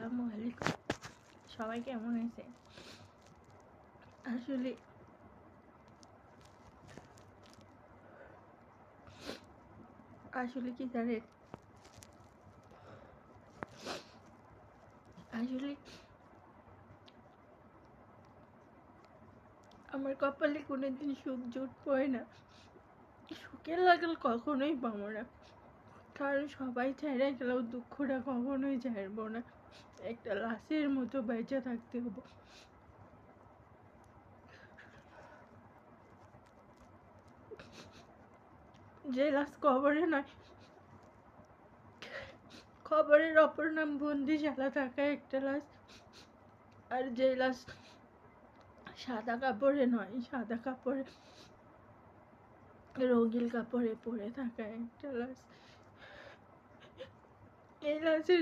আসসালামু আলাইকুম। সবাই কেমন আছে? আসলে আসলে কি জানেন, আসলে আমার কপালে কোনোদিন সুখ জুট পড়ে না। সুখের লাগল কখনোই পাবো না, কারণ সবাই ছেড়ে গেলেও দুঃখটা কখনোই ছাড়বো না। একটা লাশের মতো বেঁচে থাকতে হবো। যে লাশ কবরে নয়, খবরের অপর নাম বন্দিশালা থাকা একটা লাশ। আর যে লাশ সাদা কাপড়ে নয়, সাদা কাপড়ে রঙিন কাপড়ে পরে থাকা একটা লাশ। এই লাশের